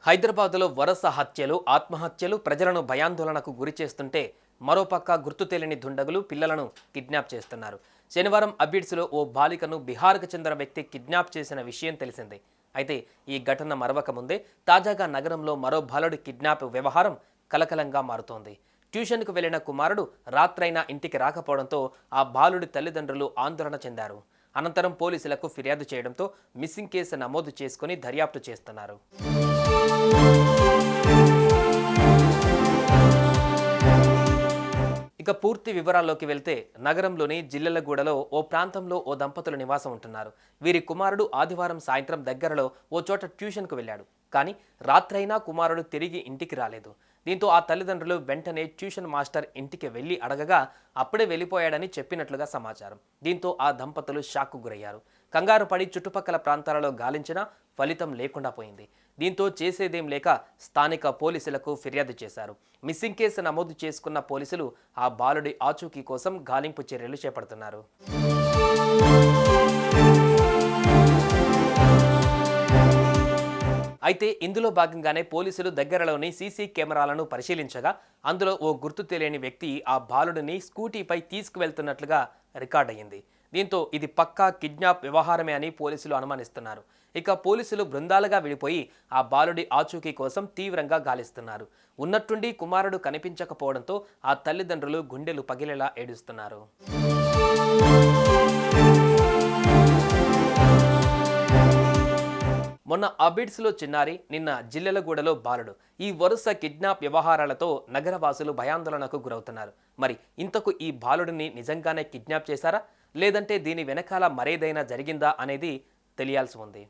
హైదరాబాద్లో వరుస హత్యలు, ఆత్మహత్యలు ప్రజలను భయాందోళనకు గురి చేస్తుంటే మరోపక్క గుర్తు తెలియని దుండగులు పిల్లలను కిడ్నాప్ చేస్తున్నారు. శనివారం అబిడ్స్లో ఓ బాలికను బిహార్కు చెందిన వ్యక్తి కిడ్నాప్ చేసిన విషయం తెలిసిందే. అయితే ఈ ఘటన మరవక ముందే తాజాగా నగరంలో మరో బాలుడి కిడ్నాప్ వ్యవహారం కలకలంగా మారుతోంది. ట్యూషన్కు వెళ్లిన కుమారుడు రాత్రైనా ఇంటికి రాకపోవడంతో ఆ బాలుడి తల్లిదండ్రులు ఆందోళన చెందారు. అనంతరం పోలీసులకు ఫిర్యాదు చేయడంతో మిస్సింగ్ కేసు నమోదు చేసుకుని దర్యాప్తు చేస్తున్నారు. ఇక పూర్తి వివరాల్లోకి వెళ్తే నగరంలోని జిల్లెలగూడలో ఓ ప్రాంతంలో ఓ దంపతులు నివాసం ఉంటున్నారు. వీరి కుమారుడు ఆదివారం సాయంత్రం దగ్గరలో ఓ చోట ట్యూషన్కు వెళ్ళాడు. కానీ రాత్రైనా కుమారుడు తిరిగి ఇంటికి రాలేదు. దీంతో ఆ తల్లిదండ్రులు వెంటనే ట్యూషన్ మాస్టర్ ఇంటికి వెళ్లి అడగగా అప్పుడే వెళ్ళిపోయాడని చెప్పినట్లుగా సమాచారం. దీంతో ఆ దంపతులు షాక్కు గురయ్యారు. కంగారు పడి చుట్టుపక్కల ప్రాంతాలలో గాలించినా ఫలితం లేకుండా పోయింది. దీంతో చేసేదేం లేక స్థానిక పోలీసులకు ఫిర్యాదు చేశారు. మిస్సింగ్ కేసు నమోదు చేసుకున్న పోలీసులు ఆ బాలుడి ఆచూకీ కోసం గాలింపు చర్యలు చేపడుతున్నారు. అయితే ఇందులో భాగంగానే పోలీసులు దగ్గరలోని సీసీ కెమెరాలను పరిశీలించగా అందులో ఓ గుర్తు తెలియని వ్యక్తి ఆ బాలుడిని స్కూటీపై తీసుకువెళ్తున్నట్లుగా రికార్డయ్యింది. దీంతో ఇది పక్కా కిడ్నాప్ వ్యవహారమే అని పోలీసులు అనుమానిస్తున్నారు. ఇక పోలీసులు బృందాలుగా విడిపోయి ఆ బాలుడి ఆచూకీ కోసం తీవ్రంగా గాలిస్తున్నారు. ఉన్నట్టుండి కుమారుడు కనిపించకపోవడంతో ఆ తల్లిదండ్రులు గుండెలు పగిలేలా ఏడుస్తున్నారు. మొన్న అబిడ్స్లో చిన్నారి, నిన్న జిల్లెలగూడలో బాలుడు, ఈ వరుస కిడ్నాప్ వ్యవహారాలతో నగరవాసులు భయాందోళనకు గురవుతున్నారు. మరి ఇంతకు ఈ బాలుడిని నిజంగానే కిడ్నాప్ చేశారా, లేదంటే దీని వెనకాల మరేదైనా జరిగిందా అనేది తెలియాల్సి ఉంది.